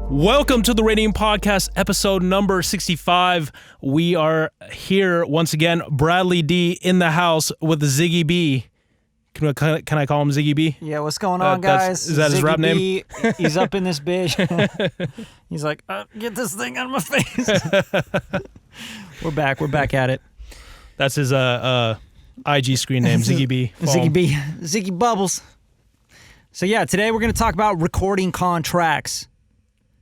Welcome to the Radium Podcast, episode number 65. We are here once again, Bradley D in the house with Ziggy B. Can I call him Ziggy B? Yeah, what's going on, guys? Is that his rap name? He's up in this bitch. He's like, get this thing out of my face. We're back at it. That's his IG screen name, Ziggy B. Ziggy B. Ziggy Bubbles. So yeah, today we're going to talk about recording contracts.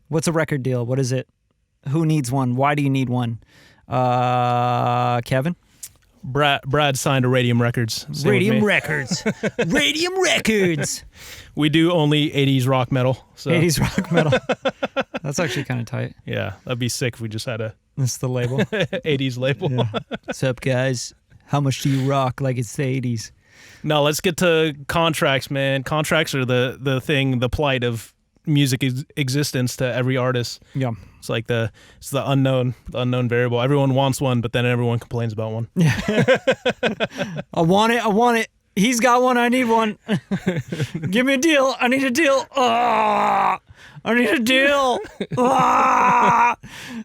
What's a record deal? What is it? Who needs one? Why do you need one? Kevin? Brad signed to Radium Records. Radium Records. Radium Records. We do only 80s rock metal. So. 80s rock metal. That's actually kind of tight. Yeah, that'd be sick if we just had a... That's the label. 80s label. Yeah. What's up, guys? How much do you rock like it's the 80s? No, let's get to contracts, man. Contracts are the plight of music existence to every artist. Yeah. It's like the unknown variable. Everyone wants one, but then everyone complains about one. Yeah. I want it. He's got one, I need one. Give me a deal. I need a deal. I need a deal. How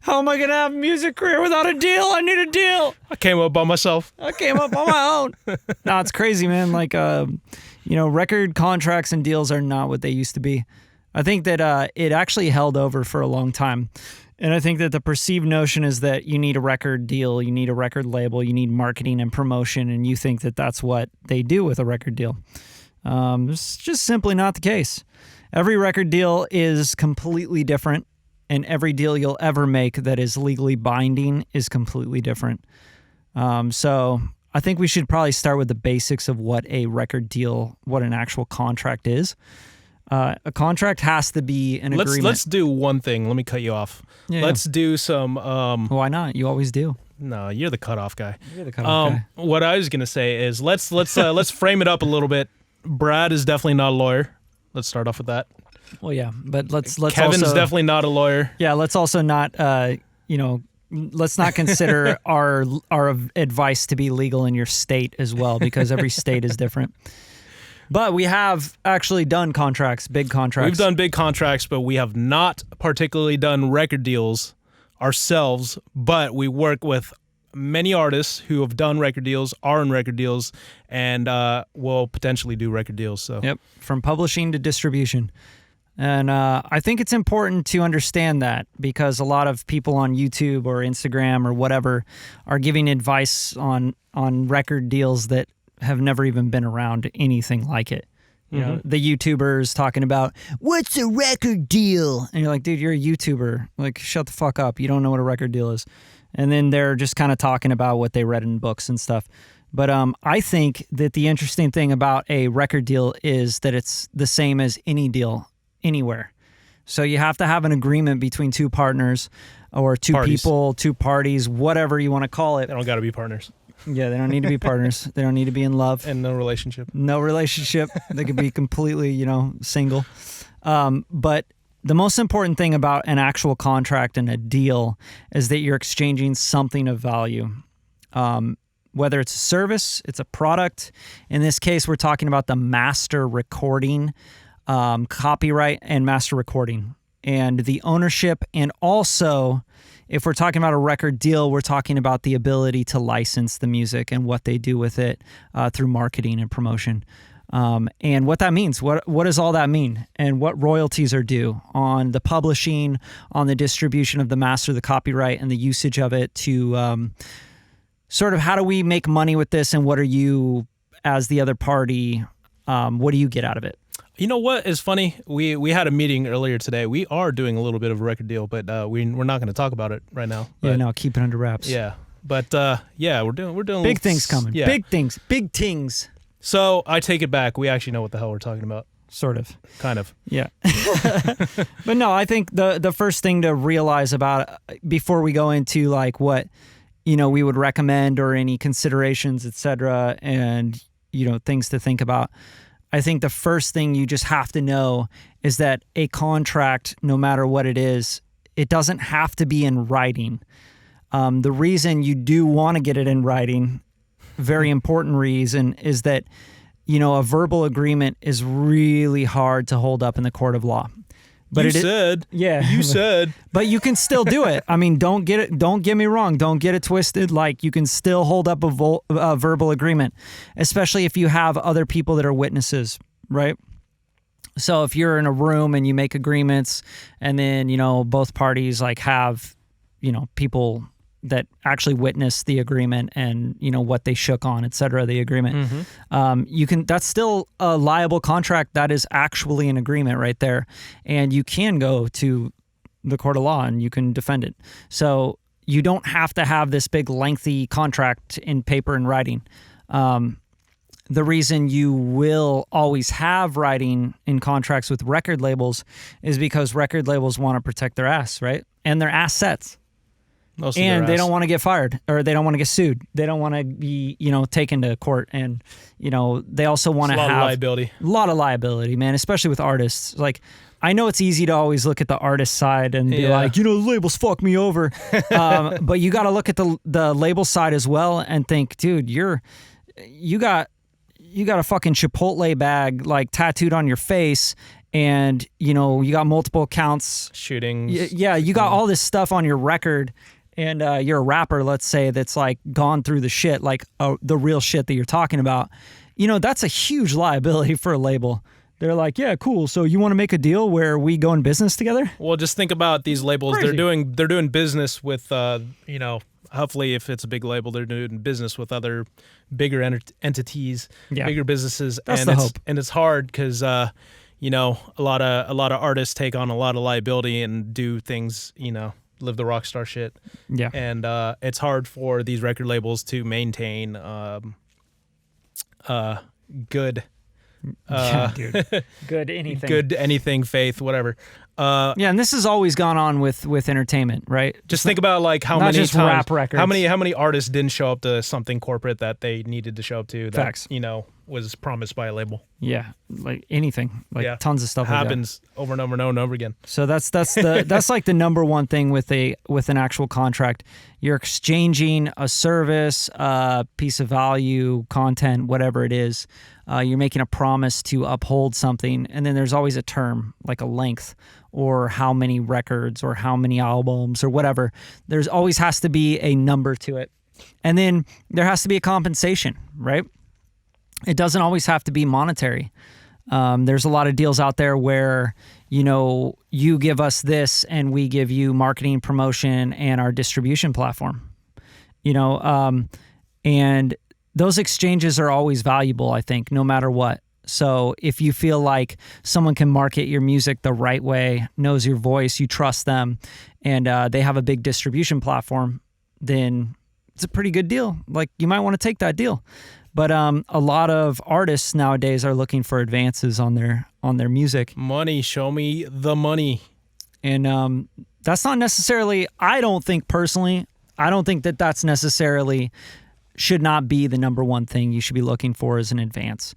am I going to have a music career without a deal? I need a deal. I came up by myself. I came up on my own. No, it's crazy, man. Like, record contracts and deals are not what they used to be. I think that it actually held over for a long time. And I think that the perceived notion is that you need a record deal, you need a record label, you need marketing and promotion, and you think that that's what they do with a record deal. It's just simply not the case. Every record deal is completely different, and every deal you'll ever make that is legally binding is completely different. So I think we should probably start with the basics of what a record deal, what an actual contract is. A contract has to be an agreement. Let's do one thing. Let me cut you off. Yeah, let's do some... Why not? You always do. No, you're the cutoff guy. You're the cutoff guy. What I was going to say is let's frame it up a little bit. Brad is definitely not a lawyer. Let's start off with that. Well, yeah, but let's Kevin's also, definitely not a lawyer. Yeah, let's also not, let's not consider our advice to be legal in your state as well, because every state is different. But we have actually done contracts, big contracts. We've done big contracts, but we have not particularly done record deals ourselves, but we work with many artists who have done record deals, are in record deals, and will potentially do record deals. So, yep, from publishing to distribution. And I think it's important to understand that, because a lot of people on YouTube or Instagram or whatever are giving advice on record deals that have never even been around anything like it. You know, the YouTubers talking about, what's a record deal? And you're like, dude, you're a YouTuber. Like, shut the fuck up. You don't know what a record deal is. And then they're just kind of talking about what they read in books and stuff. But I think that the interesting thing about a record deal is that it's the same as any deal anywhere. So you have to have an agreement between two partners or two people, two parties, whatever you want to call it. They don't got to be partners. Yeah, they don't need to be partners. They don't need to be in love. And no relationship. No relationship. They could be completely, single. But the most important thing about an actual contract and a deal is that you're exchanging something of value. Whether it's a service, it's a product. In this case, we're talking about the master recording, copyright and master recording, and the ownership. And also, if we're talking about a record deal, we're talking about the ability to license the music and what they do with it through marketing and promotion. And what that means, what does all that mean? And what royalties are due on the publishing, on the distribution of the master, the copyright, and the usage of it to sort of how do we make money with this, and what are you, as the other party, what do you get out of it? You know what is funny? We had a meeting earlier today. We are doing a little bit of a record deal, but we're not going to talk about it right now. But, yeah, no, keep it under wraps. Yeah, but we're doing big things coming. Yeah. Big things. So I take it back. We actually know what the hell we're talking about. Sort of. Kind of. Yeah. But no, I think the first thing to realize about before we go into like what we would recommend or any considerations, etc., and things to think about. I think the first thing you just have to know is that a contract, no matter what it is, it doesn't have to be in writing. The reason you do want to get it in writing, very important reason, is that, a verbal agreement is really hard to hold up in the court of law. But you said. But you can still do it. I mean, don't get me wrong. Don't get it twisted. Like, you can still hold up a verbal agreement, especially if you have other people that are witnesses, right? So if you're in a room and you make agreements, and then, both parties like have, people that actually witnessed the agreement and, what they shook on, et cetera, the agreement. That's still a liable contract. That is actually an agreement right there. And you can go to the court of law and you can defend it. So you don't have to have this big lengthy contract in paper and writing. The reason you will always have writing in contracts with record labels is because record labels want to protect their ass, right? And their assets. And they don't want to get fired, or they don't want to get sued. They don't want to be, taken to court. And, they also want to have a lot of liability, man, especially with artists. Like, I know it's easy to always look at the artist side and be like, the labels fuck me over. But you got to look at the label side as well and think, dude, you got a fucking Chipotle bag like tattooed on your face, and you got multiple counts, shootings. Yeah, you got all this stuff on your record, and you're a rapper, let's say, that's like gone through the shit, like the real shit that you're talking about. That's a huge liability for a label. They're like, yeah, cool. So you want to make a deal where we go in business together? Well, just think about these labels. Crazy. They're doing business with hopefully if it's a big label, they're doing business with other bigger entities, bigger businesses. That's the hope. And it's hard because a lot of artists take on a lot of liability and do things, live the rock star shit. Yeah. And it's hard for these record labels to maintain good good anything faith, whatever. And this has always gone on with entertainment, right? Just think about like how not many just times, rap records. how many artists didn't show up to something corporate that they needed to show up to. That, Facts. Was promised by a label. Yeah, like anything, tons of stuff happens over and over and over and over again. So that's like the number one thing with an actual contract. You're exchanging a service, a piece of value, content, whatever it is. You're making a promise to uphold something, and then there's always a term, like a length, or how many records, or how many albums, or whatever. There's always has to be a number to it. And then there has to be a compensation, right? It doesn't always have to be monetary. There's a lot of deals out there where, you give us this and we give you marketing, promotion, and our distribution platform, and those exchanges are always valuable, I think, no matter what. So if you feel like someone can market your music the right way, knows your voice, you trust them, and they have a big distribution platform, then it's a pretty good deal. Like, you might want to take that deal. But a lot of artists nowadays are looking for advances on their music. Money, show me the money. And that's not necessarily, I don't think that's necessarily should not be the number one thing you should be looking for as an advance.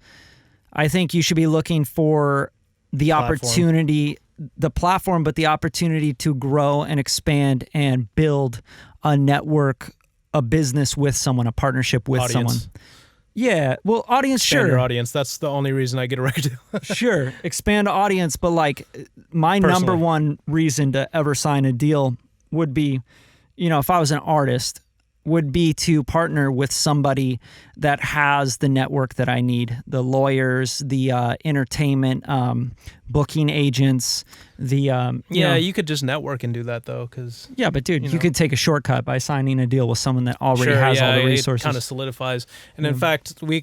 I think you should be looking for the opportunity, the platform, but the opportunity to grow and expand and build a network, a business with someone, a partnership with someone. Yeah, well, audience, expand your audience. That's the only reason I get a record deal. Sure, expand audience, but like my number one reason to ever sign a deal would be, if I was an artist, would be to partner with somebody that has the network that I need, the lawyers, the entertainment, booking agents, the... you could just network and do that, though, because... Yeah, but dude, you could take a shortcut by signing a deal with someone that already has all the resources. It kind of solidifies. And in fact, we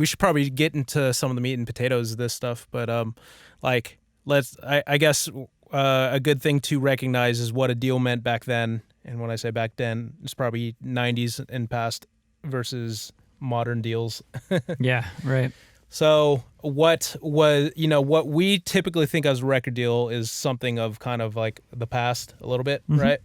should probably get into some of the meat and potatoes of this stuff, but I guess a good thing to recognize is what a deal meant back then. And when I say back then, it's probably 90s and past versus modern deals. Yeah, right. So what we typically think as a record deal is something of kind of like the past a little bit, right?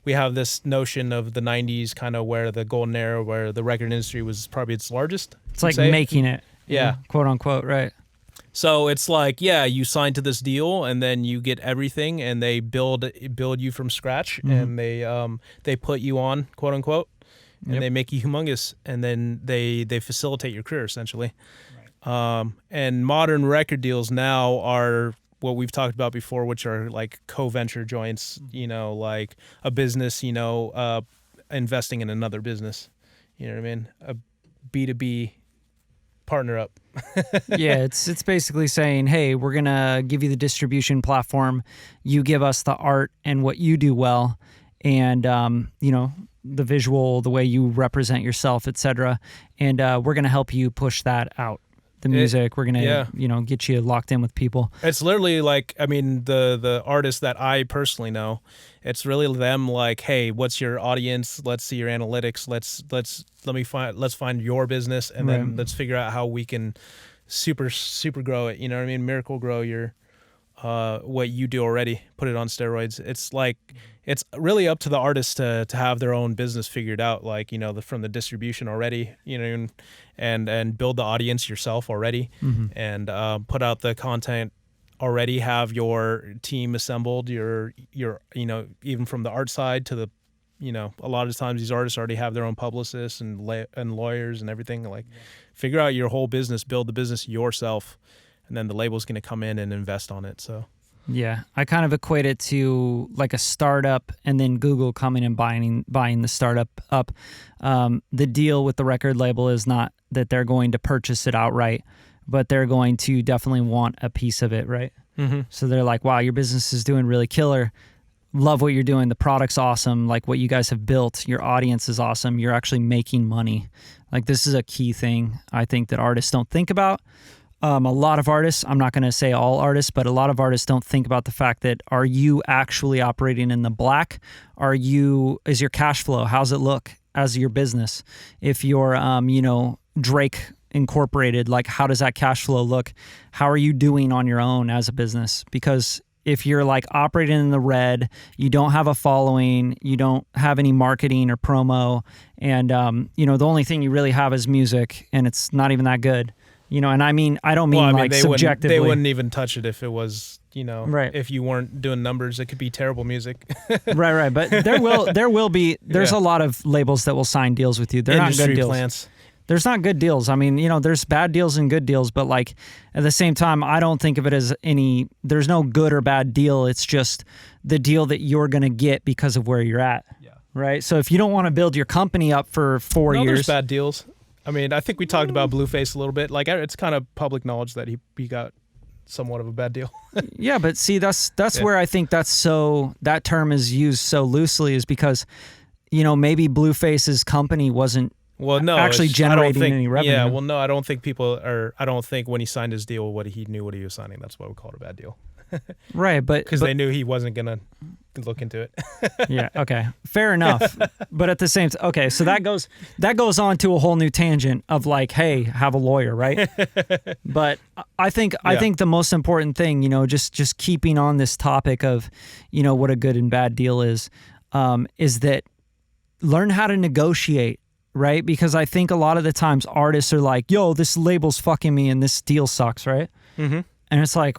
We have this notion of the 90s kind of where the golden era, where the record industry was probably its largest. It's like making it. Yeah. Quote unquote, right. So it's like, you sign to this deal and then you get everything, and they build you from scratch, and they put you on, quote unquote, and they make you humongous, and then they facilitate your career essentially. Right. And modern record deals now are what we've talked about before, which are like co-venture joints, like a business, investing in another business, you know what I mean? A B2B partner up. Yeah, it's basically saying, hey, we're going to give you the distribution platform. You give us the art and what you do well, and, the visual, the way you represent yourself, etc. And we're going to help you push that out. The music, we're going to, get you locked in with people. It's literally like, I mean, the artists that I personally know, it's really them like, hey, what's your audience? Let's see your analytics. Let's find your business, and then let's figure out how we can super grow it. You know what I mean? Miracle grow your what you do already, put it on steroids. It's like, it's really up to the artist to have their own business figured out, like, from the distribution already, and build the audience yourself already, and put out the content already, have your team assembled, your even from the art side to the, a lot of times these artists already have their own publicists and lawyers and everything. Like, figure out your whole business, build the business yourself, and then the label's going to come in and invest on it. So yeah, I kind of equate it to like a startup, and then Google coming and buying the startup up. The deal with the record label is not that they're going to purchase it outright, but they're going to definitely want a piece of it, right? Mm-hmm. So they're like, wow, your business is doing really killer. Love what you're doing. The product's awesome. Like, what you guys have built, your audience is awesome. You're actually making money. Like, this is a key thing I think that artists don't think about. A lot of artists, I'm not going to say all artists, but a lot of artists don't think about the fact that, are you actually operating in the black? Is your cash flow, how's it look as your business? If you're, Drake Incorporated, like, how does that cash flow look? How are you doing on your own as a business? Because if you're like operating in the red, you don't have a following, you don't have any marketing or promo, and, the only thing you really have is music, and it's not even that good. And I don't mean subjectively. They wouldn't even touch it if it was, if you weren't doing numbers. It could be terrible music. Right. But there's a lot of labels that will sign deals with you. They're not good deals. Plants. There's not good deals. I mean, there's bad deals and good deals, but like, at the same time, I don't think of it as there's no good or bad deal. It's just the deal that you're going to get because of where you're at. Yeah. Right. So if you don't want to build your company up for 4 years. There's bad deals. I mean, I think we talked about Blueface a little bit. Like, it's kind of public knowledge that he got somewhat of a bad deal. Yeah, but see, that's where I think that term is used so loosely, is because, maybe Blueface's company wasn't actually generating any revenue. Yeah, well, no, I don't think when he signed his deal, he knew what he was signing. That's why we called it a bad deal. Right, because they knew he wasn't gonna look into it. Yeah, okay, fair enough. But at the same time, okay, so that goes on to a whole new tangent of like, hey, have a lawyer, right? But I think the most important thing, just keeping on this topic of, what a good and bad deal is that learn how to negotiate. Right? Because I think a lot of the times artists are like, yo, this label's fucking me and this deal sucks, right? Mm-hmm. And it's like,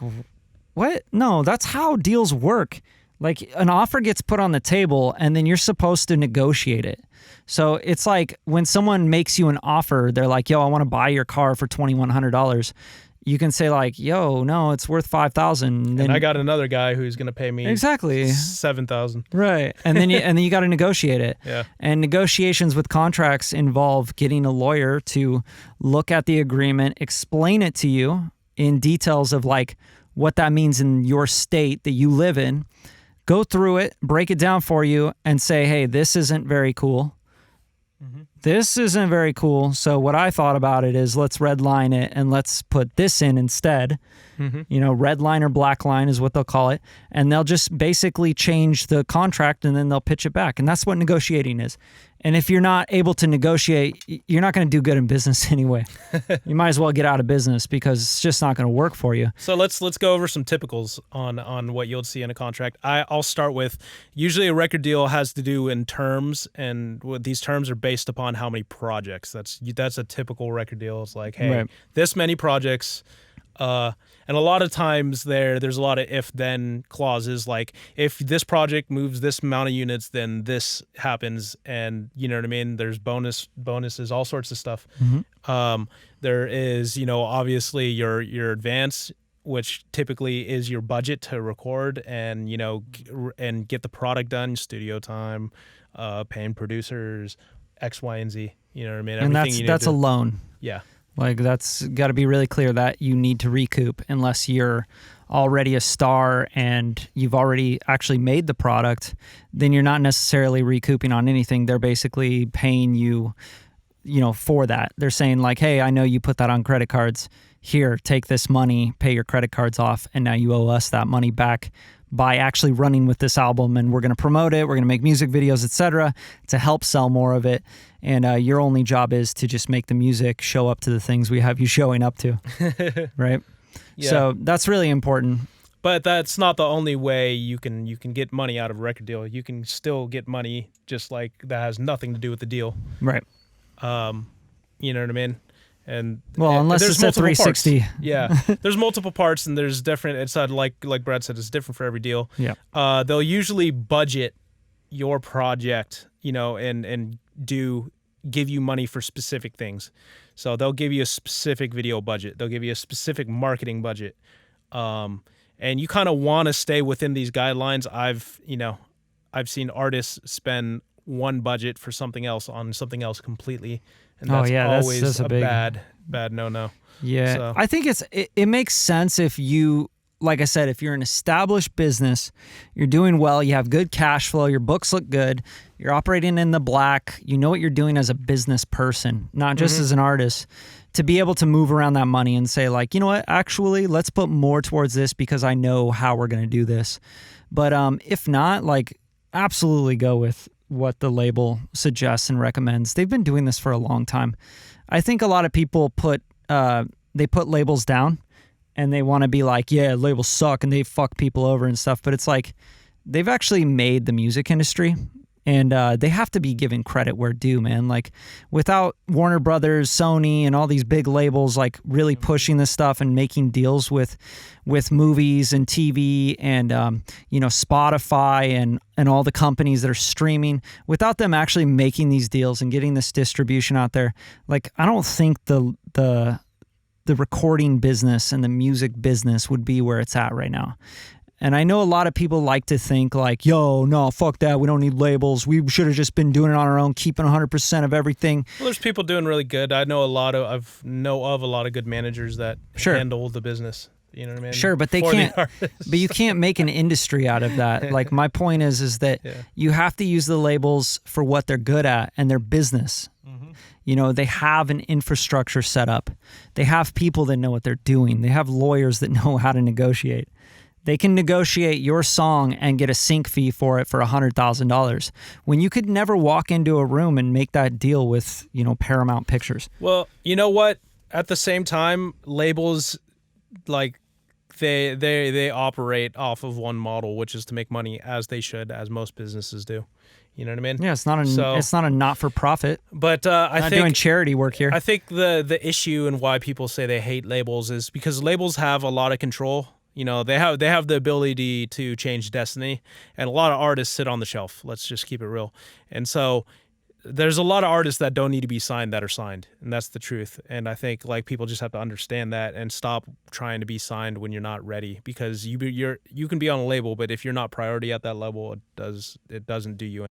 what? No, that's how deals work. Like, an offer gets put on the table and then you're supposed to negotiate it. So it's like when someone makes you an offer, they're like, yo, I want to buy your car for $2,100. You can say like, yo, no, it's worth $5,000. And I got another guy who's going to pay me exactly $7,000. Right. And then you got to negotiate it. Yeah. And negotiations with contracts involve getting a lawyer to look at the agreement, explain it to you in details of like what that means in your state that you live in, go through it, break it down for you, and say, hey, this isn't very cool. Mm-hmm. This isn't very cool. So what I thought about it is, let's red line it and let's put this in instead. Mm-hmm. Red line or black line is what they'll call it. And they'll just basically change the contract and then they'll pitch it back. And that's what negotiating is. And if you're not able to negotiate, you're not going to do good in business anyway. You might as well get out of business because it's just not going to work for you. So let's go over some typicals on what you'll see in a contract. I'll start with, usually a record deal has to do in terms, and what these terms are based upon how many projects. That's a typical record deal. It's like, hey, right, this many projects. And a lot of times there's a lot of if-then clauses, like if this project moves this amount of units, then this happens, and you know what I mean? There's bonuses, all sorts of stuff. Mm-hmm. There is, obviously your advance, which typically is your budget to record and, and get the product done, studio time, paying producers, X, Y, and Z. You know what I mean? And that's a loan. Yeah. Like, that's got to be really clear that you need to recoup unless you're already a star and you've already actually made the product. Then you're not necessarily recouping on anything. They're basically paying you, for that. They're saying like, hey, I know you put that on credit cards. Here, take this money, pay your credit cards off, and now you owe us that money back by actually running with this album, and we're going to promote it, we're going to make music videos, etc., to help sell more of it. And your only job is to just make the music show up to the things we have you showing up to, right? Yeah. So that's really important. But that's not the only way you can get money out of a record deal. You can still get money just like that has nothing to do with the deal. Right. You know what I mean? And unless there's it's a 360. Parts. Yeah. There's multiple parts and there's different, it's like Brad said, it's different for every deal. Yeah. They'll usually budget your project, and give you money for specific things. So they'll give you a specific video budget. They'll give you a specific marketing budget. And you kind of want to stay within these guidelines. I've seen artists spend one budget for something else on something else completely. And that's always that's a bad no-no. Yeah. So. I think it makes sense if you, like I said, if you're an established business, you're doing well, you have good cash flow, your books look good, you're operating in the black, you know what you're doing as a business person, not just as an artist, to be able to move around that money and say like, you know what, actually, let's put more towards this because I know how we're going to do this. But if not, like, absolutely go with what the label suggests and recommends. They've been doing this for a long time. I think a lot of people put labels down and they want to be like, yeah, labels suck and they fuck people over and stuff. But it's like, they've actually made the music industry and they have to be given credit where due, man. Like, without Warner Brothers, Sony, and all these big labels like really pushing this stuff and making deals with movies and TV and Spotify and all the companies that are streaming, without them actually making these deals and getting this distribution out there, like, I don't think the recording business and the music business would be where it's at right now. And I know a lot of people like to think like, yo, no, fuck that. We don't need labels. We should have just been doing it on our own, keeping 100% of everything. Well, there's people doing really good. I know a lot of good managers that handle the business. You know what I mean? Sure, but you can't make an industry out of that. Like, my point is that you have to use the labels for what they're good at and their business. Mm-hmm. They have an infrastructure set up. They have people that know what they're doing. They have lawyers that know how to negotiate. They can negotiate your song and get a sync fee for it for $100,000 when you could never walk into a room and make that deal with, Paramount Pictures. Well, you know what? At the same time, labels, like, they operate off of one model, which is to make money, as they should, as most businesses do. You know what I mean? Yeah, it's not a not-for-profit. But I think doing charity work here. I think the issue and why people say they hate labels is because labels have a lot of control. They have the ability to change destiny, and a lot of artists sit on the shelf. Let's just keep it real. And so there's a lot of artists that don't need to be signed that are signed, and that's the truth. And I think like people just have to understand that and stop trying to be signed when you're not ready, because you can be on a label, but if you're not priority at that level, it doesn't do you any.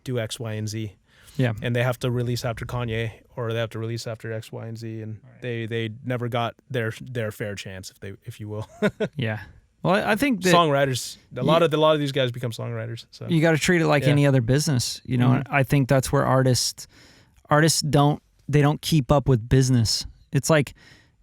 Do X, Y, and Z. Yeah. And they have to release after Kanye, or they have to release after X, Y, and Z, and they never got their fair chance, if you will. Yeah. Well, I think that songwriters, a lot of these guys become songwriters. So you got to treat it like any other business, Mm-hmm. I think that's where artists don't keep up with business. It's like,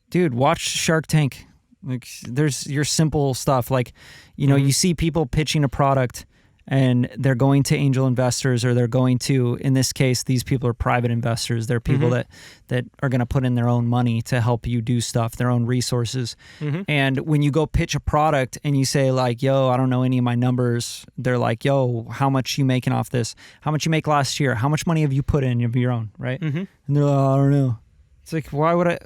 dude, watch Shark Tank. Like, there's your simple stuff. Like, you see people pitching a product, and they're going to angel investors, or they're going to, in this case, these people are private investors. They're people that are going to put in their own money to help you do stuff, their own resources. Mm-hmm. And when you go pitch a product and you say like, yo, I don't know any of my numbers, they're like, yo, how much you making off this? How much you make last year? How much money have you put in of your own, right? Mm-hmm. And they're like, oh, I don't know. It's like, why would I...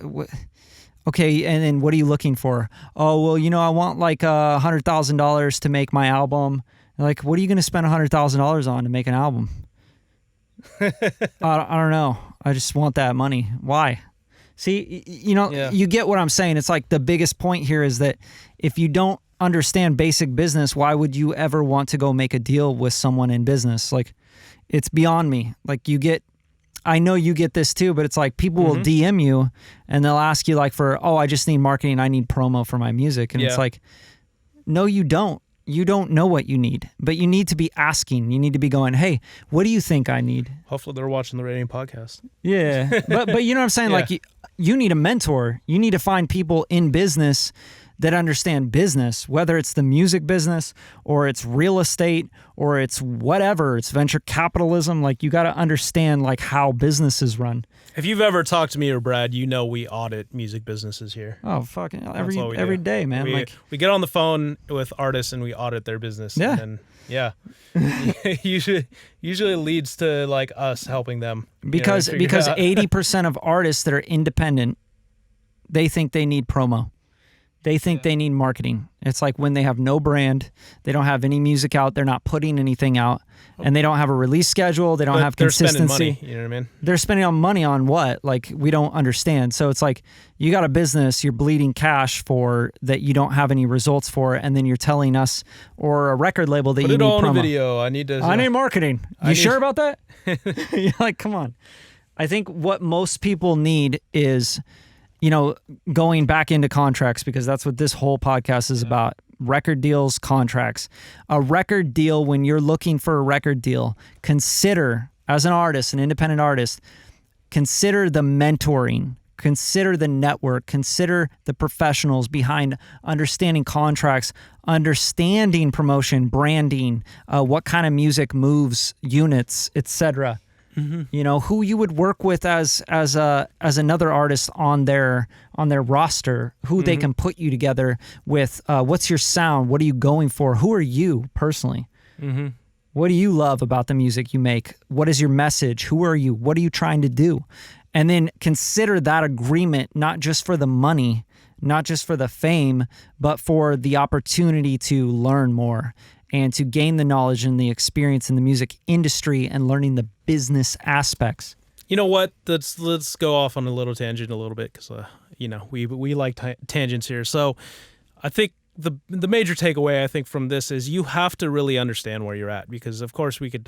Okay, and then what are you looking for? Oh, well, I want like $100,000 to make my album, Like, what are you going to spend $100,000 on to make an album? I don't know. I just want that money. Why? See, you get what I'm saying. It's like the biggest point here is that if you don't understand basic business, why would you ever want to go make a deal with someone in business? Like, it's beyond me. Like, I know you get this too, but it's like people will DM you and they'll ask you like I just need marketing. I need promo for my music. And it's like, no, you don't. You don't know what you need, but you need to be asking. You need to be going, hey, what do you think I need? Hopefully they're watching the Radium Podcast. Yeah. but you know what I'm saying? Like you need a mentor. You need to find people in business that understand business, whether it's the music business or it's real estate or it's whatever, it's venture capitalism. Like, you got to understand like how businesses run. If you've ever talked to me or Brad, you know we audit music businesses here. Oh, fucking every day, man. We get on the phone with artists and we audit their business. Yeah. And usually leads to like us helping them. Because 80% of artists that are independent, they think they need promo. They think they need marketing. It's like when they have no brand, they don't have any music out, they're not putting anything out, and they don't have a release schedule, they don't have consistency. They're spending money, you know what I mean? They're spending money on what? Like, we don't understand. So it's like, you got a business, you're bleeding cash for that you don't have any results for, and then you're telling us, or a record label, that you need promo. Put it all in a video. I need marketing. Sure about that? You're like, come on. I think what most people need is, going back into contracts, because that's what this whole podcast is about. Record deals, contracts. A record deal, when you're looking for a record deal, consider, as an artist, an independent artist, consider the mentoring, consider the network, consider the professionals behind understanding contracts, understanding promotion, branding, what kind of music moves units, etc. Who you would work with as another artist on their roster, who they can put you together with. What's your sound? What are you going for? Who are you personally? What do you love about the music you make? What is your message? Who are you? What are you trying to do? And then consider that agreement, not just for the money, not just for the fame, but for the opportunity to learn more and to gain the knowledge and the experience in the music industry and learning the business aspects. You know what? Let's go off on a little tangent a little bit, because we like tangents here. So I think the major takeaway I think from this is you have to really understand where you're at, because of course we could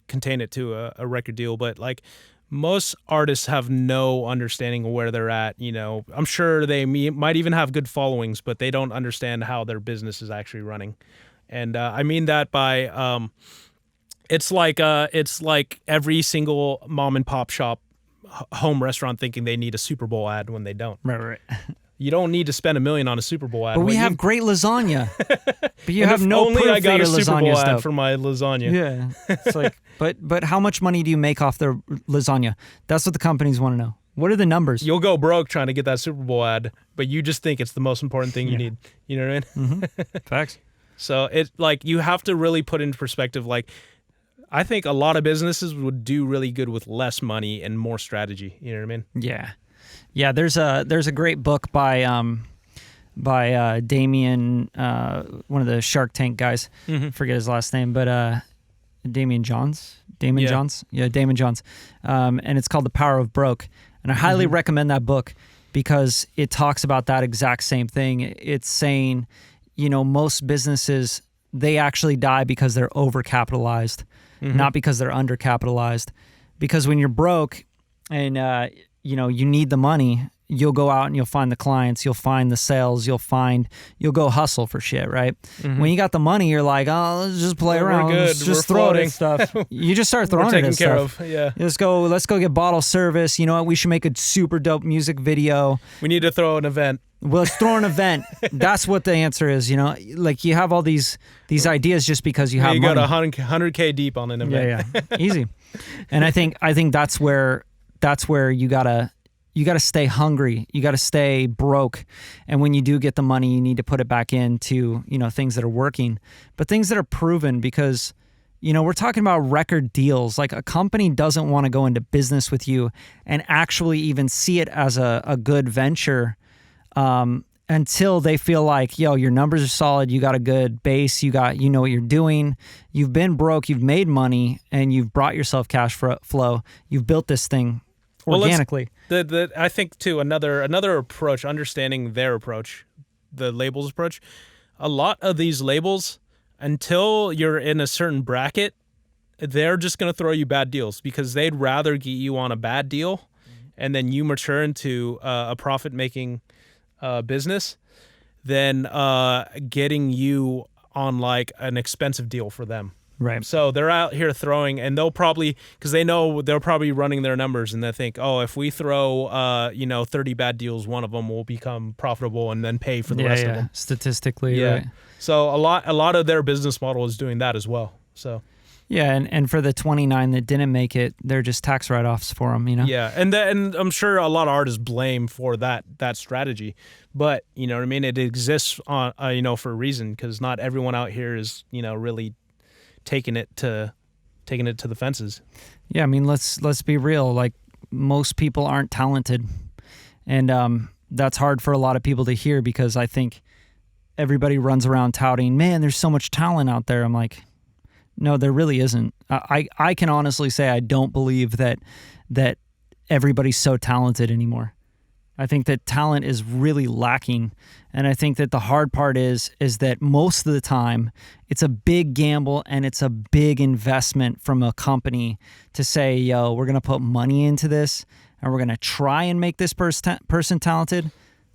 contain it to a record deal, but like most artists have no understanding of where they're at. I'm sure they might even have good followings, but they don't understand how their business is actually running. And I mean that by it's like every single mom and pop shop home restaurant thinking they need a Super Bowl ad when they don't. Right. You don't need to spend $1 million on a Super Bowl ad. But we have great lasagna. But you have no proof I got for a your Super Bowl lasagna ad stuff. for my lasagna. Yeah. It's like, but how much money do you make off their lasagna? That's what the companies want to know. What are the numbers? You'll go broke trying to get that Super Bowl ad, but you just think it's the most important thing you need. You know what I mean? Facts. So it's like you have to really put into perspective. Like, I think a lot of businesses would do really good with less money and more strategy. You know what I mean? Yeah. There's a great book by Damien, one of the Shark Tank guys. Forget his last name, but Damon Johns. Yeah, Damon Johns. And it's called The Power of Broke. And I highly recommend that book because it talks about that exact same thing. It's saying, most businesses, they actually die because they're overcapitalized, not because they're undercapitalized. Because when you're broke and, you need the money, you'll go out and you'll find the clients, you'll find the sales, you'll go hustle for shit, right? When you got the money, you're like, oh, let's just play around. We're good. Let's just throw it at stuff. You just start throwing it at stuff. Yeah. Let's go get bottle service. You know what? We should make a super dope music video. We need to throw an event. Well, let's throw an event. That's what the answer is, Like, you have all these ideas just because you have money. You got 100K deep on an event. Yeah. Easy. And I think that's where you gotta stay hungry. You gotta stay broke. And when you do get the money, you need to put it back into, things that are working, but things that are proven, because, we're talking about record deals. Like, a company doesn't want to go into business with you and actually even see it as a good venture, until they feel like, yo, your numbers are solid, you got a good base, you know what you're doing, you've been broke, you've made money, and you've brought yourself cash flow, you've built this thing organically. I think too, another approach, understanding their approach, the labels approach, a lot of these labels, until you're in a certain bracket, they're just going to throw you bad deals because they'd rather get you on a bad deal and then you mature into a profit-making business than getting you on like an expensive deal for them. Right. So they're out here throwing, and they'll probably, because they know they're probably running their numbers, and they think, oh, if we throw 30 bad deals, one of them will become profitable and then pay for the rest of them. Statistically, yeah. right. So a lot of their business model is doing that as well. So yeah, and for the 29 that didn't make it, they're just tax write-offs for them, Yeah, and I'm sure a lot of artists blame for that strategy, but you know what I mean. It exists on for a reason, because not everyone out here is really taking it to the fences. Yeah, I mean, let's be real. Like, most people aren't talented, and that's hard for a lot of people to hear, because I think everybody runs around touting, man, there's so much talent out there. I'm like, no, there really isn't. I can honestly say I don't believe that everybody's so talented anymore. I think that talent is really lacking, and I think that the hard part is that most of the time it's a big gamble and it's a big investment from a company to say, yo, we're going to put money into this and we're going to try and make this person talented.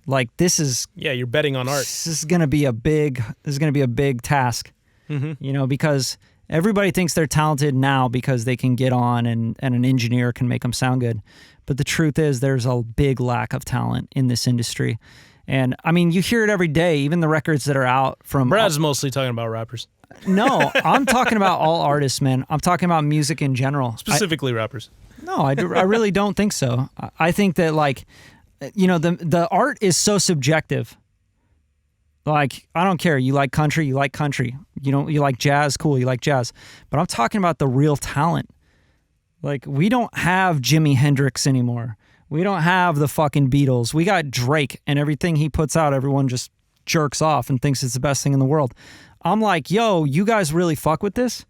Like, this is... Yeah, you're betting on art. This is going to be a big task, because everybody thinks they're talented now because they can get on and an engineer can make them sound good. But the truth is there's a big lack of talent in this industry. And I mean, you hear it every day, even the records that are out from... Brad's mostly talking about rappers. No, I'm talking about all artists, man. I'm talking about music in general. Specifically rappers. No, I really don't think so. I think that, like, the art is so subjective. Like, I don't care. You like country, you like country. You like jazz, cool, you like jazz. But I'm talking about the real talent. Like, we don't have Jimi Hendrix anymore. We don't have the fucking Beatles. We got Drake, and everything he puts out, everyone just jerks off and thinks it's the best thing in the world. I'm like, yo, you guys really fuck with this?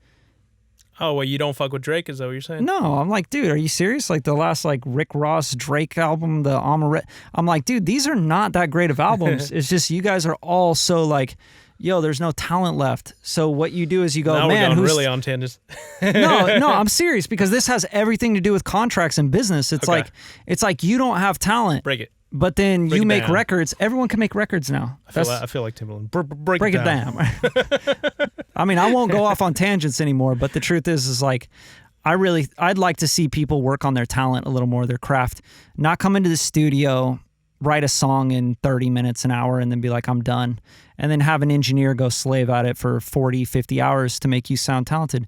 Oh, well, you don't fuck with Drake? Is that what you're saying? No, I'm like, dude, are you serious? Like, the last, like, Rick Ross Drake album, the Amaret. I'm like, dude, these are not that great of albums. It's just you guys are all so, like, yo, there's no talent left. So what you do is you go, now man, we're going really on tangents. No, I'm serious, because this has everything to do with contracts and business. It's Okay. like you don't have talent. Break it. But then Break you it make down. records. Everyone can make records now. I feel like Timberland. Break Break it it down. down. I mean, I won't go off on tangents anymore, but the truth is like, I'd like to see people work on their talent a little more, their craft, not come into the studio, write a song in 30 minutes, an hour, and then be like, I'm done. And then have an engineer go slave at it for 40, 50 hours to make you sound talented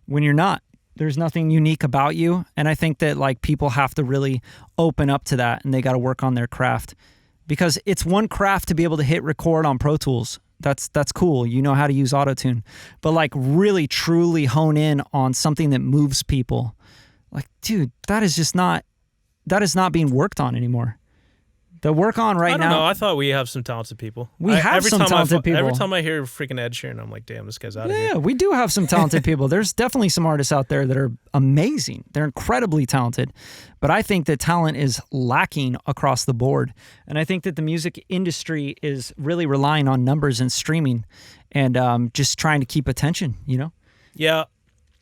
when you're not. There's nothing unique about you. And I think that, like, people have to really open up to that, and they got to work on their craft, because it's one craft to be able to hit record on Pro Tools. That's cool. You know how to use Auto-Tune. But, like, really truly hone in on something that moves people. Like, dude, that is not being worked on anymore. The work on right now. I don't know. I thought we have some talented people. Every time I hear freaking Ed Sheeran, I'm like, damn, this guy's out of here. Yeah, we do have some talented people. There's definitely some artists out there that are amazing. They're incredibly talented. But I think that talent is lacking across the board. And I think that the music industry is really relying on numbers and streaming and just trying to keep attention, Yeah.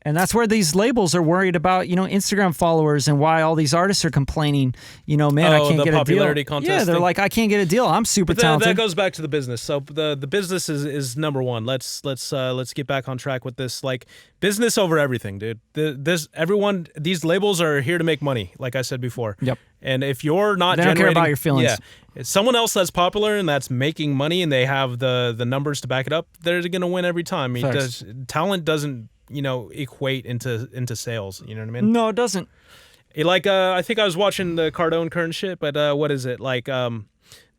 And that's where these labels are worried about, Instagram followers, and why all these artists are complaining, man, I can't get a deal. Popularity contest. Yeah, they're like, I can't get a deal. I'm super talented. That goes back to the business. So the business is number one. Let's get back on track with this. Like, business over everything, dude. These labels are here to make money, like I said before. Yep. And if you're not they don't care about your feelings. Yeah. It's someone else that's popular and that's making money and they have the numbers to back it up, they're going to win every time. Talent doesn't equate into sales, you know what I mean? No, it doesn't. Like I think I was watching the Cardone current shit, but what is it? Like the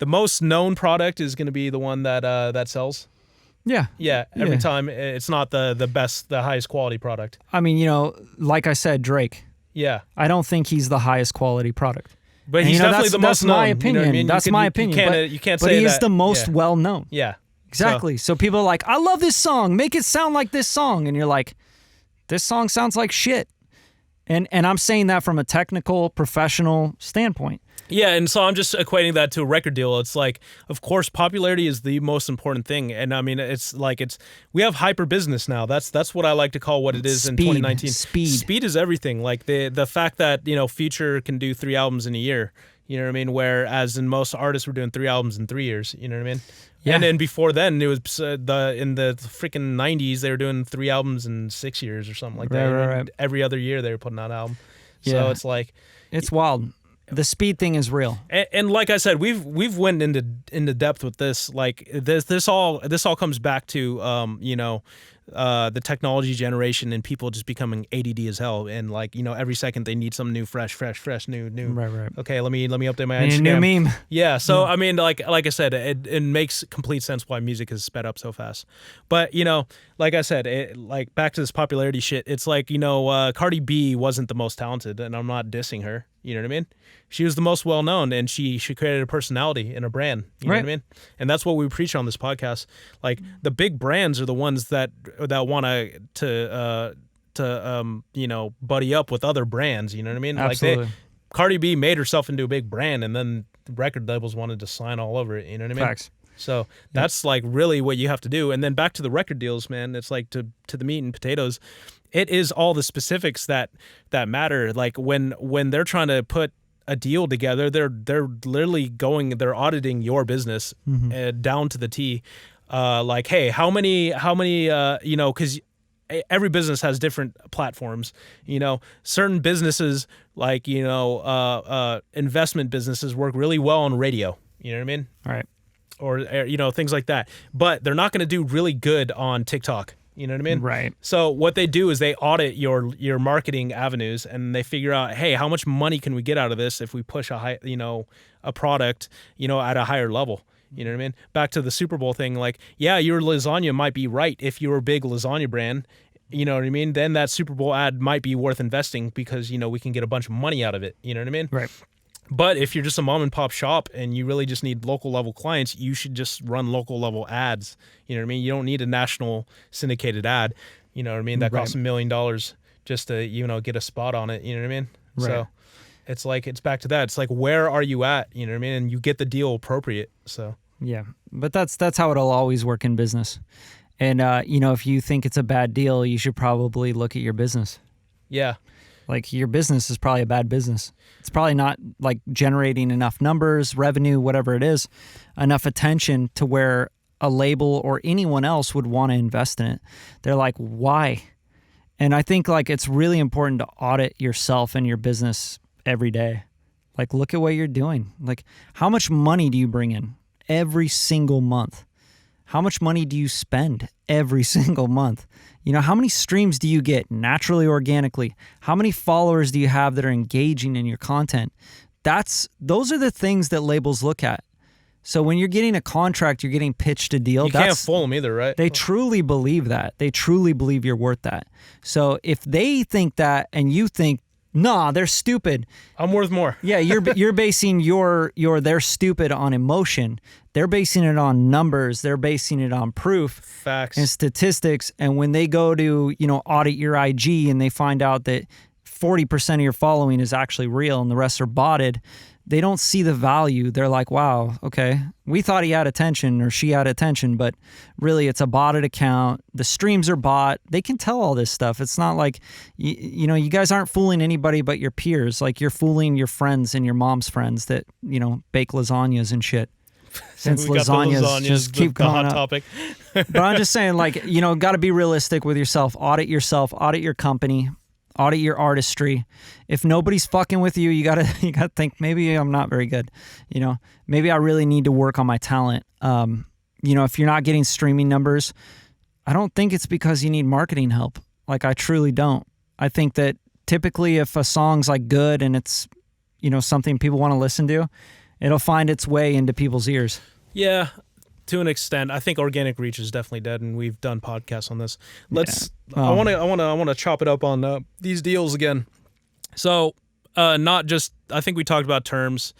most known product is going to be the one that sells. Yeah. Yeah, every time it's not the best, the highest quality product. I mean, like I said, Drake. Yeah. I don't think he's the highest quality product. But And, he's definitely that's, the most known. That's my opinion. You know what I mean? That's my opinion. You can't but say he is that, the most well known. Yeah. Exactly. So people are like, I love this song. Make it sound like this song. And you're like, this song sounds like shit. And I'm saying that from a technical, professional standpoint. Yeah, and so I'm just equating that to a record deal. It's like, of course, popularity is the most important thing, and I mean, we have hyper business now. That's what I like to call what it is in 2019. Speed is everything. Like the fact that Future can do 3 albums in a year. You know what I mean? Whereas in most artists, we're doing 3 albums in 3 years. You know what I mean? Yeah. And then before then, it was in the freaking 90s, they were doing 3 albums in 6 years or something like that. Right. Every other year, they were putting out an album. So it's like it's wild. The speed thing is real. And like I said, we've went into depth with this. Like this all comes back to the technology generation and people just becoming ADD as hell, and like every second they need something new, fresh, new. Right. Okay, let me update my Instagram. New meme. Yeah. So I mean, like I said, it makes complete sense why music has sped up so fast. But like I said, like back to this popularity shit. It's like Cardi B wasn't the most talented, and I'm not dissing her. You know what I mean? She was the most well-known, and she created a personality and a brand. You know what I mean? And that's what we preach on this podcast. Like, the big brands are the ones that want to buddy up with other brands. You know what I mean? Absolutely. Like, Cardi B made herself into a big brand, and then record labels wanted to sign all over it. You know what I mean? Facts. So that's like really what you have to do. And then back to the record deals, man. It's like to the meat and potatoes. It is all the specifics that matter. Like when they're trying to put a deal together, they're literally they're auditing your business down to the T. Like, hey, how many because every business has different platforms. Certain businesses like investment businesses work really well on radio. You know what I mean? All right. Or things like that. But they're not going to do really good on TikTok. You know what I mean? Right. So what they do is they audit your marketing avenues, and they figure out, hey, how much money can we get out of this if we push a product, at a higher level. You know what I mean? Back to the Super Bowl thing, like, yeah, your lasagna might be right if you're a big lasagna brand. You know what I mean? Then that Super Bowl ad might be worth investing because, we can get a bunch of money out of it. You know what I mean? Right. But if you're just a mom and pop shop and you really just need local level clients, you should just run local level ads. You know what I mean? You don't need a national syndicated ad. You know what I mean? That costs $1 million just to, get a spot on it. You know what I mean? Right. So it's back to that. It's like, where are you at? You know what I mean? And you get the deal appropriate. So yeah, but that's how it'll always work in business. And if you think it's a bad deal, you should probably look at your business. Yeah. Like, your business is probably a bad business. It's probably not like generating enough numbers, revenue, whatever it is, enough attention to where a label or anyone else would want to invest in it. They're like, why? And I think like it's really important to audit yourself and your business every day. Like, look at what you're doing. Like, how much money do you bring in every single month? How much money do you spend every single month? How many streams do you get naturally, organically? How many followers do you have that are engaging in your content? Those are the things that labels look at. So when you're getting a contract, you're getting pitched a deal. You can't fool them either, right? They truly believe that. They truly believe you're worth that. So if they think that and you think, nah, they're stupid. I'm worth more. Yeah, you're basing your they're stupid on emotion. They're basing it on numbers. They're basing it on proof, facts, and statistics. And when they go to audit your IG and they find out that 40% of your following is actually real and the rest are botted, they don't see the value. They're like, wow, okay, we thought he had attention or she had attention, but really it's a botted account. The streams are bought. They can tell all this stuff. It's not like, you guys aren't fooling anybody but your peers. Like, you're fooling your friends and your mom's friends that, bake lasagnas and shit. Since lasagnas just keep going hot up. Topic. But I'm just saying, like, got to be realistic with yourself. Audit yourself. Audit your company. Audit your artistry. If nobody's fucking with you, you gotta think, maybe I'm not very good. Maybe I really need to work on my talent. If you're not getting streaming numbers, I don't think it's because you need marketing help. Like, I truly don't. I think that typically if a song's like good and it's, something people want to listen to, it'll find its way into people's ears. Yeah. To an extent, I think organic reach is definitely dead, and we've done podcasts on this. I want to chop it up on these deals again. So, Not just, I think we talked about terms.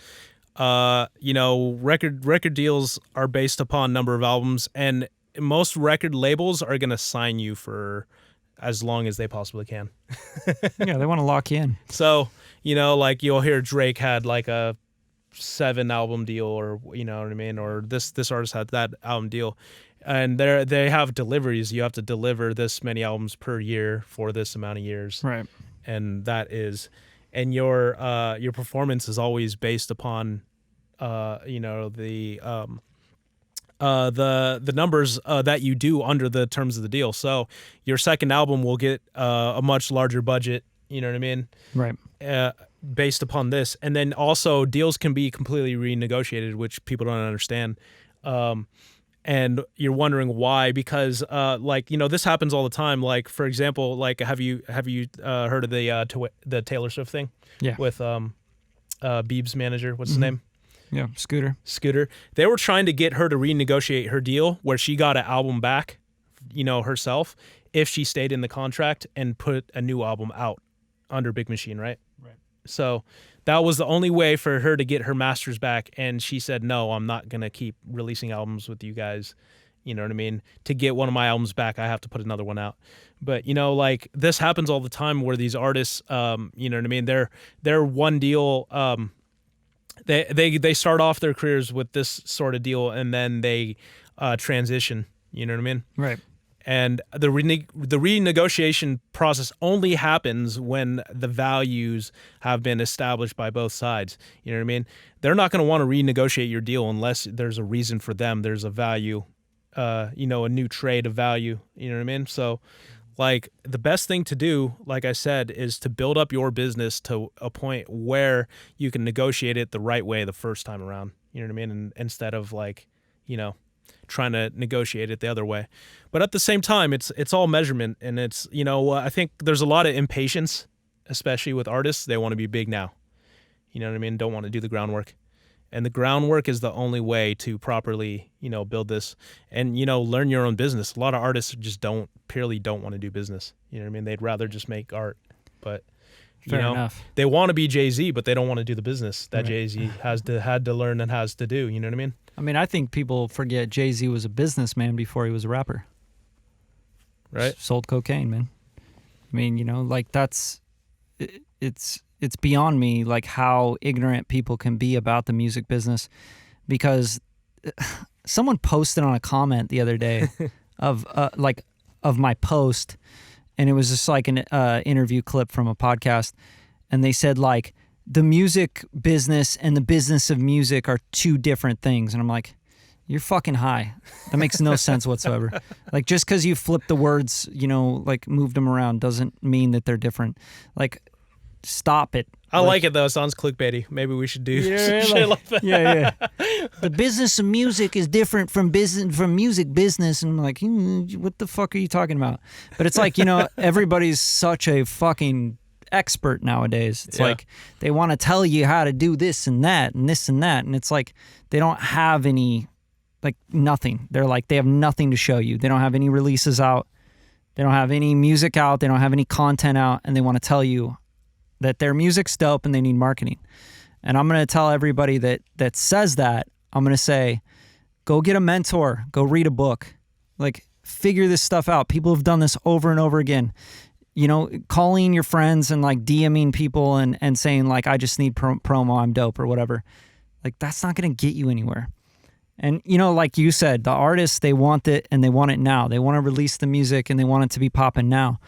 Record deals are based upon number of albums, and most record labels are going to sign you for as long as they possibly can. Yeah, they want to lock you in. So, like you'll hear Drake had like a 7 album deal, or you know what I mean, or this artist had that album deal, and they have deliveries. You have to deliver this many albums per year for this amount of years, Right? And your performance is always based upon the numbers that you do under the terms of the deal. So your second album will get a much larger budget, you know what I mean? Right. Based upon this. And then also deals can be completely renegotiated, which people don't understand. And you're wondering why, because this happens all the time. Like, for example, like have you heard of the Taylor Swift thing? Yeah. With Biebs' manager, what's his name? Yeah, Scooter. They were trying to get her to renegotiate her deal where she got an album back, herself, if she stayed in the contract and put a new album out under Big Machine, right? Right. So that was the only way for her to get her masters back, and she said, no, I'm not going to keep releasing albums with you guys, you know what I mean? To get one of my albums back, I have to put another one out. But, this happens all the time where these artists, you know what I mean? They're one deal, they start off their careers with this sort of deal, and then they transition, you know what I mean? Right. And the renegotiation process only happens when the values have been established by both sides. You know what I mean? They're not going to want to renegotiate your deal unless there's a reason for them. There's a value, a new trade of value. You know what I mean? So, like, the best thing to do, like I said, is to build up your business to a point where you can negotiate it the right way the first time around. You know what I mean? And instead of trying to negotiate it the other way. But at the same time, it's all measurement, and it's, I think there's a lot of impatience, especially with artists. They want to be big now. You know what I mean? Don't want to do the groundwork. And the groundwork is the only way to properly, build this and, learn your own business. A lot of artists just don't want to do business. You know what I mean? They'd rather just make art. But Fair enough. They want to be Jay-Z, but they don't want to do the business that Right. Jay-Z had to learn and has to do. You know what I mean? I mean, I think people forget Jay-Z was a businessman before he was a rapper. Right. Sold cocaine, man. I mean, it's beyond me, like, how ignorant people can be about the music business, because someone posted on a comment the other day of my post, and it was just like an interview clip from a podcast, and they said, like, the music business and the business of music are two different things. And I'm like, you're fucking high. That makes no sense whatsoever. Like, just because you flipped the words, like, moved them around doesn't mean that they're different. Like, stop it. I like it, though. It sounds clickbaity. Maybe we should do some shit like that. Yeah. The business of music is different from music business. And I'm like, what the fuck are you talking about? But it's like, everybody's such a fucking expert nowadays. It's like they want to tell you how to do this and that and this and that. And it's like they don't have any, like, nothing. They're like, they have nothing to show you. They don't have any releases out. They don't have any music out. They don't have any content out. And they want to tell you that their music's dope and they need marketing. And I'm going to tell everybody that says that, I'm going to say, go get a mentor, go read a book, like, figure this stuff out. People have done this over and over again. Calling your friends and, like, DMing people and saying, like, I just need promo, I'm dope or whatever. Like, that's not going to get you anywhere. And, like you said, the artists, they want it and they want it now. They want to release the music and they want it to be popping now.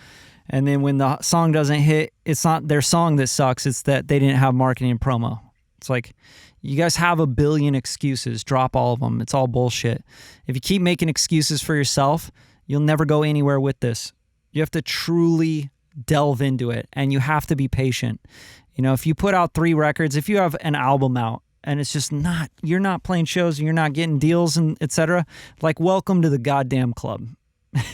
And then when the song doesn't hit, it's not their song that sucks. It's that they didn't have marketing and promo. It's like, you guys have a billion excuses. Drop all of them. It's all bullshit. If you keep making excuses for yourself, you'll never go anywhere with this. You have to truly delve into it, and you have to be patient. If you put out 3 records, if you have an album out and it's just you're not playing shows and you're not getting deals and etc., like, welcome to the goddamn club.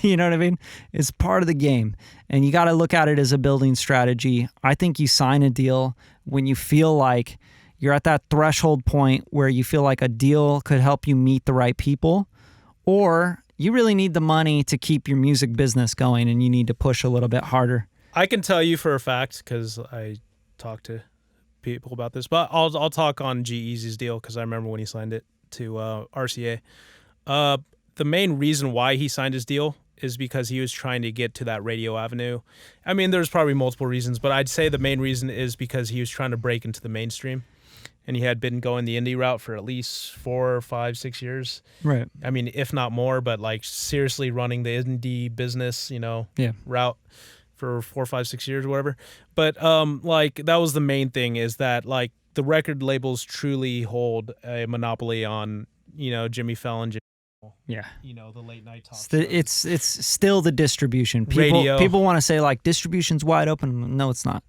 You know what I mean? It's part of the game, and you got to look at it as a building strategy. I think you sign a deal when you feel like you're at that threshold point where you feel like a deal could help you meet the right people, or you really need the money to keep your music business going and you need to push a little bit harder. I can tell you for a fact, because I talked to people about this, but I'll talk on G-Eazy's deal because I remember when he signed it to RCA. The main reason why he signed his deal is because he was trying to get to that radio avenue. I mean, there's probably multiple reasons, but I'd say the main reason is because he was trying to break into the mainstream. And he had been going the indie route for at least 4, 5, 6 years. Right. I mean, if not more, but like seriously running the indie business, route for 4, 5, 6 years or whatever. But like that was the main thing, is that like the record labels truly hold a monopoly on, Jimmy Fallon, yeah, the late night talk. It's still the distribution. Radio. People want to say like distribution's wide open. No, it's not.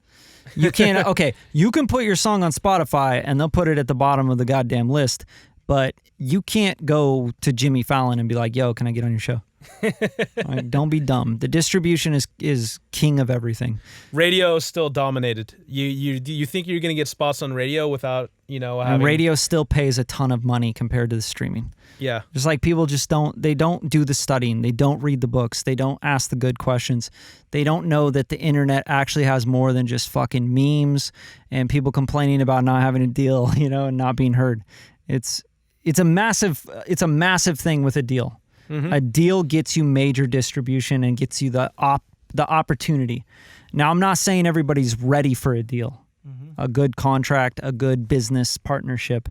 You can't. Okay, you can put your song on Spotify and they'll put it at the bottom of the goddamn list, but you can't go to Jimmy Fallon and be like, "Yo, can I get on your show?" Like, don't be dumb. The distribution is king of everything. Radio is still dominated. You think you're gonna get spots on radio without having... And radio still pays a ton of money compared to the streaming. Yeah. Just like people just don't do the studying. They don't read the books. They don't ask the good questions. They don't know that the internet actually has more than just fucking memes and people complaining about not having a deal, and not being heard. It's a massive thing with a deal. Mm-hmm. A deal gets you major distribution and gets you the opportunity. Now, I'm not saying everybody's ready for a deal. A good contract, a good business partnership.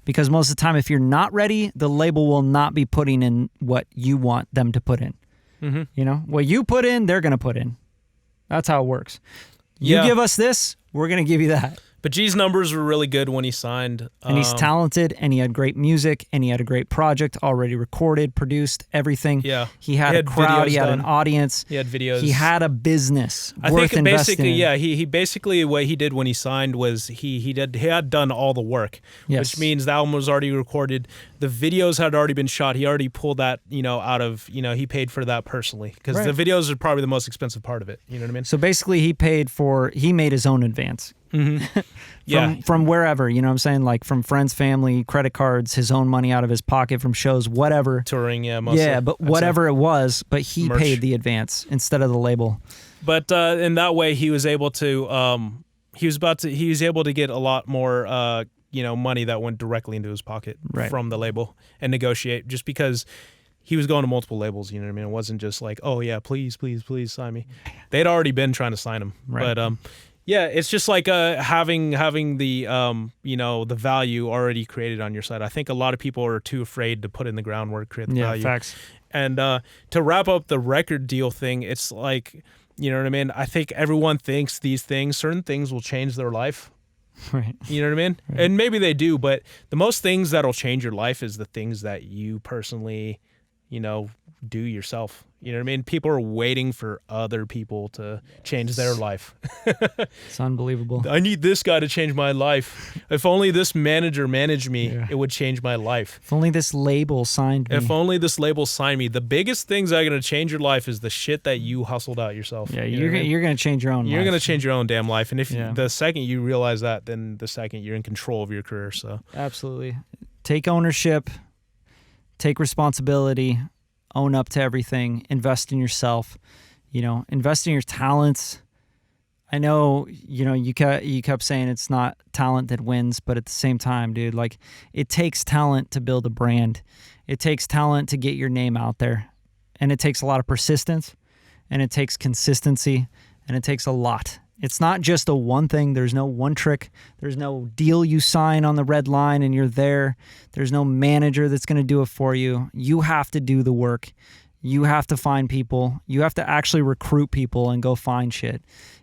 Because most of the time, if you're not ready, the label will not be putting in what you want them to put in. Mm-hmm. What you put in, they're going to put in. That's how it works. You give us this, we're going to give you that. But G's numbers were really good when he signed. And he's talented, and he had great music, and he had a great project already recorded, produced, everything. Yeah. He had a crowd, he had an audience. He had videos. He had a business I worth think investing basically, in. he basically, what he did when he signed was he had done all the work, yes. which means the album was already recorded. The videos had already been shot. He already pulled that, out of, he paid for that personally, because right. the videos are probably the most expensive part of it. You know what I mean? So basically he made his own advance. Mm-hmm. From wherever, you know what I'm saying? Like from friends, family, credit cards, his own money out of his pocket from shows, whatever. Touring, yeah, mostly. Yeah, but whatever it was, but he merch. paid the advance instead of the label. But in that way, he was able to he was able to get a lot more money that went directly into his pocket right. from the label and negotiate, just because he was going to multiple labels, you know what I mean? It wasn't just like, oh yeah, please sign me. They'd already been trying to sign him. Right. But yeah, it's just like having the the value already created on your side. I think a lot of people are too afraid to put in the groundwork, create the value. Yeah, facts. And to wrap up the record deal thing, it's like, you know what I mean? I think everyone thinks certain things will change their life. Right. You know what I mean? Right. And maybe they do, but the most things that'll change your life is the things that you personally, do yourself. You know what I mean? People are waiting for other people to change their life. It's unbelievable. I need this guy to change my life. If only this manager managed me, it would change my life. If only this label signed me. If only this label signed me. The biggest things that are going to change your life is the shit that you hustled out yourself. Yeah, you're going to change your own life. You're going to change your own damn life. And if the second you realize that, then the second you're in control of your career. So absolutely. Take ownership. Take responsibility. Own up to everything, invest in yourself, invest in your talents. I know, you kept saying it's not talent that wins, but at the same time, dude, like it takes talent to build a brand. It takes talent to get your name out there. And it takes a lot of persistence, and it takes consistency, and it takes a lot. It's not just a one thing. There's no one trick. There's no deal you sign on the red line and you're there. There's no manager that's going to do it for you. You have to do the work. You have to find people. You have to actually recruit people and go find shit.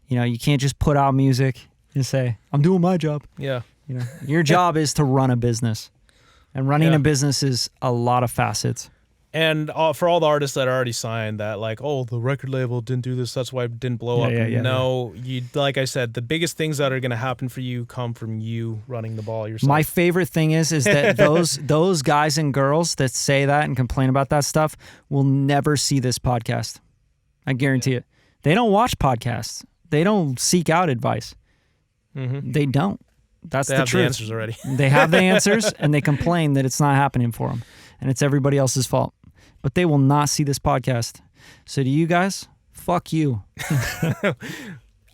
You can't just put out music and say, I'm doing my job. Yeah. Your job is to run a business. And running a business is a lot of facets. And for all the artists that are already signed that like, oh, the record label didn't do this, that's why it didn't blow up. No, you, like I said, the biggest things that are going to happen for you come from you running the ball yourself. My favorite thing is that those guys and girls that say that and complain about that stuff will never see this podcast. I guarantee it. They don't watch podcasts. They don't seek out advice. Mm-hmm. They don't. That's the truth. They have the answers already. They have the answers, and they complain that it's not happening for them, and it's everybody else's fault. But they will not see this podcast. So to you guys, fuck you.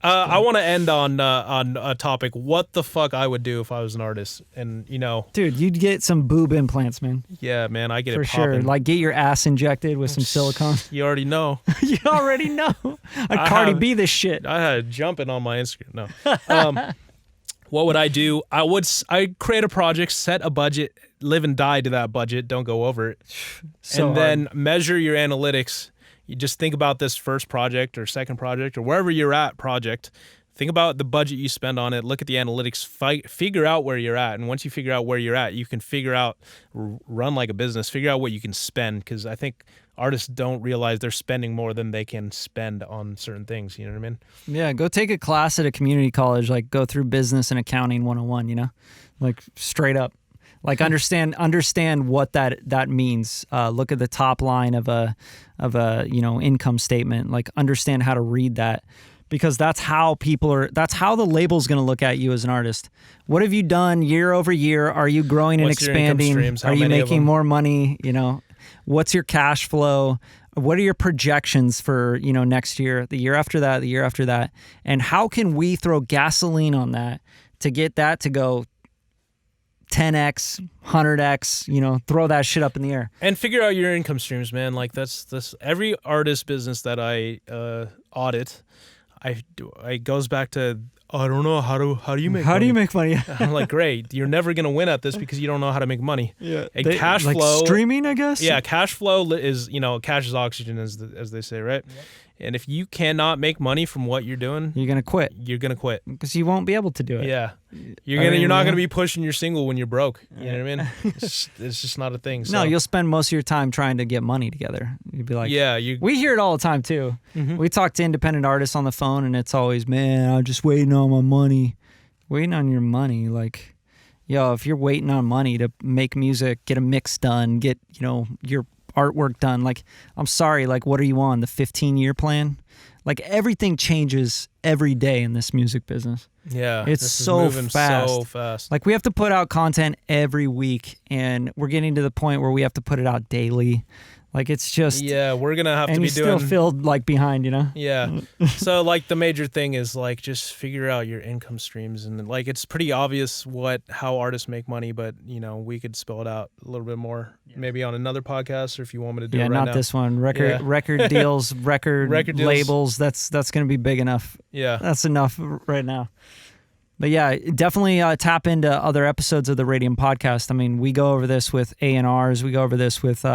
I want to end on a topic. What the fuck I would do if I was an artist, and dude, you'd get some boob implants, man. Yeah, man, I get for it popping. sure. Like get your ass injected with some silicone. You already know. You already know. I'd Cardi B this shit. I had jumping on my Instagram. No. What would I do? I'd create a project, set a budget, live and die to that budget. Don't go over it, and then measure your analytics. You just think about this first project or second project or wherever you're at project. Think about the budget you spend on it. Look at the analytics. Figure out where you're at. And once you figure out where you're at, you can figure out, run like a business, figure out what you can spend. Because I think artists don't realize they're spending more than they can spend on certain things. You know what I mean? Yeah, go take a class at a community college. Like go through business and accounting 101, like straight up. Like understand what that means. Look at the top line of a income statement. Like understand how to read that, because that's how the label's going to look at you as an artist. What have you done year over year? Are you growing and expanding? Are you making more money? What's your cash flow? What are your projections for next year, the year after that, the year after that, and how can we throw gasoline on that to get that to go 10x, 100x, throw that shit up in the air. And figure out your income streams, man. Like that's every artist business that I audit, it goes back to, I don't know, how do you make money? How do you make money? I'm like, great. You're never going to win at this because you don't know how to make money. Yeah. Cash flow. Streaming, I guess? Yeah, cash flow is, cash is oxygen, as they say, right? Yep. And if you cannot make money from what you're doing, you're gonna quit. You're gonna quit because you won't be able to do it. Yeah, you're not gonna be pushing your single when you're broke. You know what I mean? It's just not a thing. So. No, you'll spend most of your time trying to get money together. You'd be like, yeah, we hear it all the time too. Mm-hmm. We talk to independent artists on the phone, and it's always, man, I'm just waiting on my money. Waiting on your money, like, yo, if you're waiting on money to make music, get a mix done, get your artwork done, like, I'm sorry, like, what are you on, the 15-year plan? Like, everything changes every day in this music business. Yeah, it's so fast. Like, we have to put out content every week, and we're getting to the point where we have to put it out daily. Like, it's just... Yeah, we're going to have to be doing... And you still feel, like, behind, Yeah. So, like, the major thing is, like, just figure out your income streams. And, like, it's pretty obvious how artists make money, but, we could spell it out a little bit more. Yeah. Maybe on another podcast, or if you want me to do it right now. Yeah, not this one. Record deals, record labels, that's going to be big enough. Yeah. That's enough right now. But yeah, definitely tap into other episodes of the Radium Podcast. I mean, we go over this with A&Rs. We go over this with...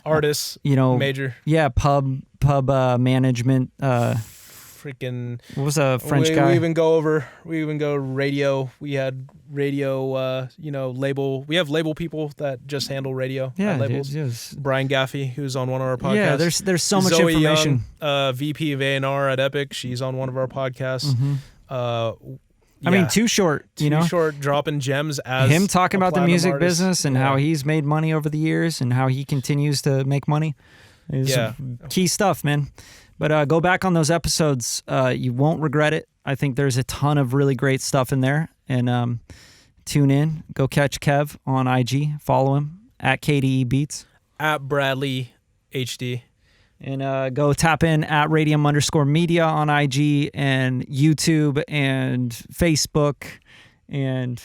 artists, major. Yeah, pub management. Freaking. What was a French guy? We even go radio. We had radio, label. We have label people that just handle radio. Yeah, labels. Yes. Brian Gaffey, who's on one of our podcasts. Yeah, there's so much Zoe information. Young, VP of A&R at Epic. She's on one of our podcasts. Mm-hmm. I mean, Too Short, Too Short, dropping gems as him talking about the music artist. Business and how he's made money over the years and how he continues to make money. It's key stuff, man. But go back on those episodes. You won't regret it. I think there's a ton of really great stuff in there. And tune in. Go catch Kev on IG. Follow him at KDE Beats. At Bradley HD. And go tap in at Radium_media on IG and YouTube and Facebook and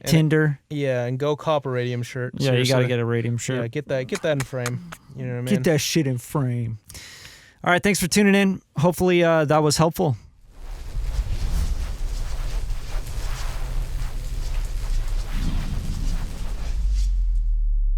Tinder. And go cop a Radium shirt. Yeah, seriously. You got to get a Radium shirt. Yeah, get that in frame. You know what I mean? Get that shit in frame. All right, thanks for tuning in. Hopefully that was helpful.